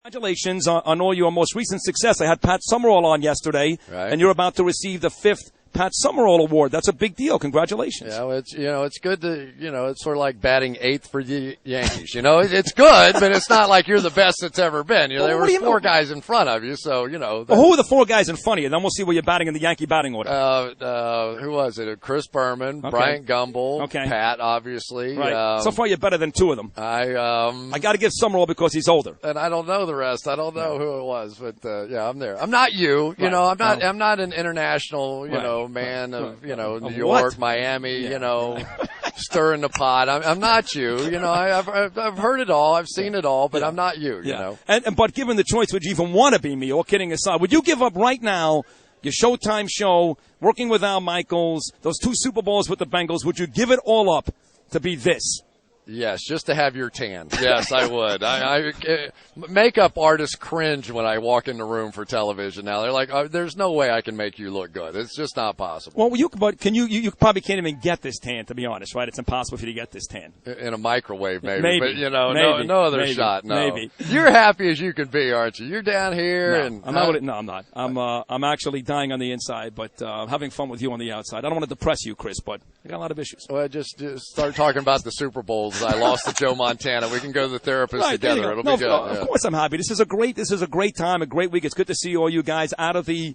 Congratulations on all your most recent success. I had Pat Summerall on yesterday, right. And you're about to receive the 5th Pat Summerall Award. That's a big deal. Congratulations. Yeah, well, it's good to, it's sort of like batting 8th for the Yankees. It's good, but it's not like you're the best that's ever been. There were 4 guys in front of you, so, Well, who are the 4 guys in front of you? Then we'll see where you're batting in the Yankee batting order. Who was it? Chris Berman, okay. Bryant Gumbel, okay. Pat, obviously. Right. So far, you're better than 2 of them. I got to give Summerall because he's older. And I don't know the rest. I don't know who it was, but yeah, I'm there. I'm not you. Right. I'm not an international, man of, New York, Miami, stirring the pot. I'm not you. I've heard it all. I've seen it all, but I'm not you, you know. But given the choice, would you even want to be me? All kidding aside, would you give up right now your Showtime show, working with Al Michaels, those 2 Super Bowls with the Bengals? Would you give it all up to be this? Yes, just to have your tan. Yes, I would. Makeup artists cringe when I walk in the room for television now. They're like, there's no way I can make you look good. It's just not possible. Well, but you probably can't even get this tan, to be honest, right? It's impossible for you to get this tan. In a microwave, maybe. But, no other shot, no. Maybe. You're happy as you can be, aren't you? You're down here. I'm not. I'm actually dying on the inside, but having fun with you on the outside. I don't want to depress you, Chris, but I got a lot of issues. Well, just start talking about the Super Bowls. I lost to Joe Montana. We can go to the therapist together. It'll be good. Of course, I'm happy. This is a great time, a great week. It's good to see all you guys out of the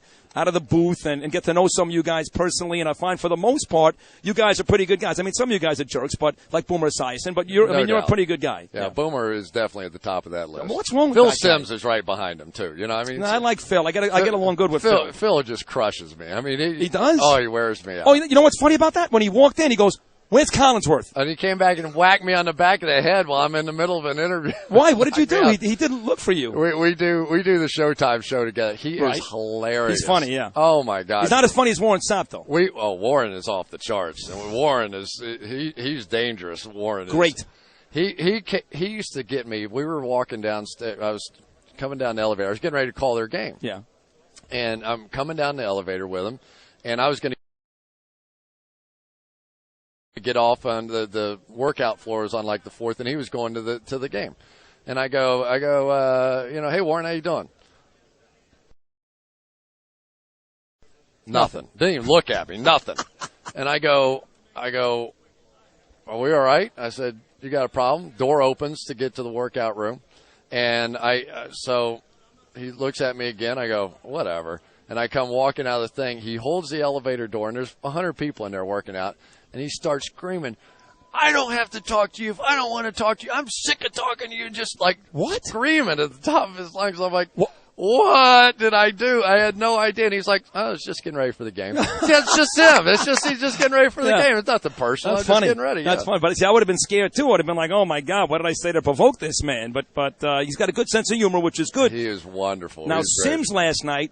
booth and get to know some of you guys personally. And I find for the most part, you guys are pretty good guys. I mean, some of you guys are jerks, but like Boomer Esiason. But you're a pretty good guy. Yeah, Boomer is definitely at the top of that list. Well, what's wrong with Phil that Simms guy? Is right behind him too. I like Phil. I get along good with Phil. Phil just crushes me. I mean, he does. Oh, he wears me out. Oh, you know what's funny about that? When he walked in, he goes, "Where's Collinsworth?" And he came back and whacked me on the back of the head while I'm in the middle of an interview. Why? What did you do? He didn't look for you. We do the Showtime show together. He is hilarious. He's funny, yeah. Oh my God. He's not as funny as Warren Sapp, though. Warren is off the charts. And Warren he's dangerous. Warren is great. He used to get me. We were walking downstairs. I was coming down the elevator. I was getting ready to call their game. Yeah. And I'm coming down the elevator with him, and I was going to get off on the workout floors on like the 4th, and he was going to the game. And I go, hey Warren, how you doing? Nothing. Didn't even look at me. Nothing. And I go, are we all right? I said, you got a problem? Door opens to get to the workout room, and so he looks at me again. I go, whatever. And I come walking out of the thing. He holds the elevator door, and there's 100 people in there working out. And he starts screaming, I don't have to talk to you if I don't want to talk to you. I'm sick of talking to you. Just like screaming at the top of his lungs. I'm like, what did I do? I had no idea. And he's like, I was just getting ready for the game. See, it's just him. He's just getting ready for the game. It's nothing personal. That's funny. Just getting ready. That's funny. But see, I would have been scared too. I would have been like, oh my God, what did I say to provoke this man? But he's got a good sense of humor, which is good. He is wonderful. Now, Simms last night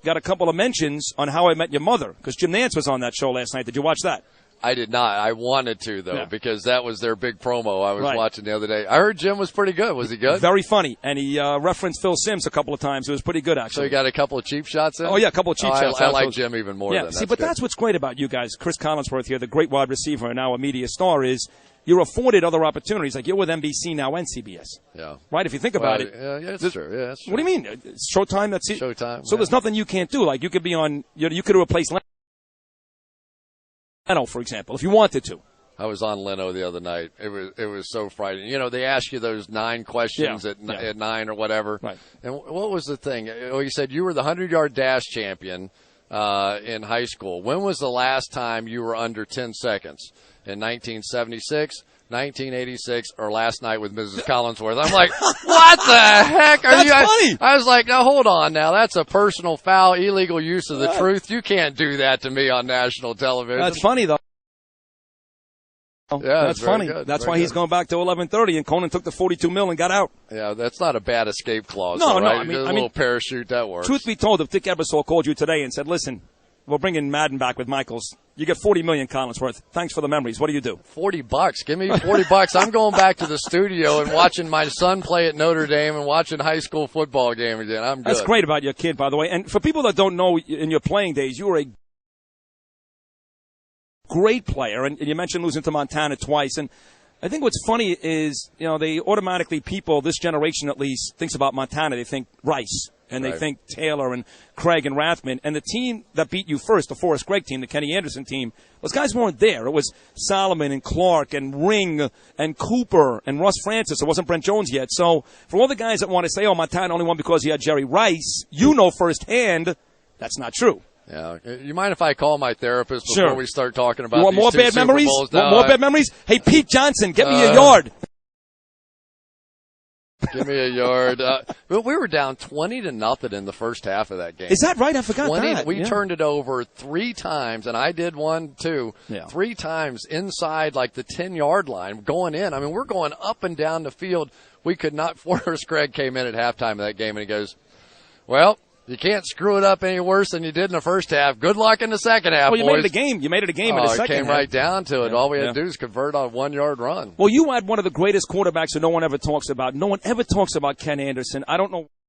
got a couple of mentions on How I Met Your Mother, because Jim Nantz was on that show last night. Did you watch that? I did not. I wanted to, though, because that was their big promo I was watching the other day. I heard Jim was pretty good. Was he good? Very funny. And he referenced Phil Simms a couple of times. It was pretty good, actually. So he got a couple of cheap shots in? Oh, yeah, a couple of cheap shots. I like Jim even more than that. See, but that's what's great about you guys. Chris Collinsworth here, the great wide receiver and now a media star, is you're afforded other opportunities. Like you're with NBC now and CBS. Yeah. Right? If you think about it. Yeah, that's true. Yeah, that's true. What do you mean? It's Showtime? That's it? Showtime. So there's nothing you can't do. Like you could be on, you could have replaced Leno, for example, if you wanted to. I was on Leno the other night. It was so frightening. They ask you those 9 questions at 9 or whatever. Right. And what was the thing? You said you were the 100-yard dash champion in high school. When was the last time you were under 10 seconds? In 1976, 1986, or last night with Mrs. Collinsworth? I'm like, what the heck are you? Funny. I was like, now hold on. Now that's a personal foul, illegal use of the truth. You can't do that to me on national television. That's funny though. Yeah, that's funny. Good. That's why he's going back to 11:30, and Conan took the $42 million and got out. Yeah, that's not a bad escape clause. No, right? I mean, a little parachute that works. Truth be told, if Dick Ebersol called you today and said, "Listen, we're bringing Madden back with Michaels. You get $40 million, Collinsworth. Thanks for the memories. What do you do?" $40. Give me $40. I'm going back to the studio and watching my son play at Notre Dame and watching high school football game again. I'm good. That's great about your kid, by the way. And for people that don't know, in your playing days, you were a great player, and you mentioned losing to Montana twice. And I think what's funny is, they automatically, people, this generation at least, thinks about Montana. They think Rice, and they think Taylor and Craig and Rathman. And the team that beat you first, the Forrest Gregg team, the Kenny Anderson team, those guys weren't there. It was Solomon and Clark and Ring and Cooper and Russ Francis. It wasn't Brent Jones yet. So for all the guys that want to say, Montana only won because he had Jerry Rice, firsthand that's not true. Yeah. You mind if I call my therapist before we start talking about you want these more two bad Super memories? Bowls? Want more bad memories? Hey, Pete Johnson, get me a yard. Give me a yard. We were down 20-0 in the first half of that game. Is that right? I forgot that. We turned it over 3 times, and I did one too. Yeah. 3 times inside like the 10-yard line going in. I mean, we're going up and down the field. We could not. Forrest Gregg came in at halftime of that game, and he goes, well, you can't screw it up any worse than you did in the first half. Good luck in the second half, Well, you boys. made it a game. You made it a game in the second half. It came right down to it. All we had to do is convert on a 1-yard run. Well, you had one of the greatest quarterbacks that no one ever talks about. No one ever talks about Ken Anderson. I don't know.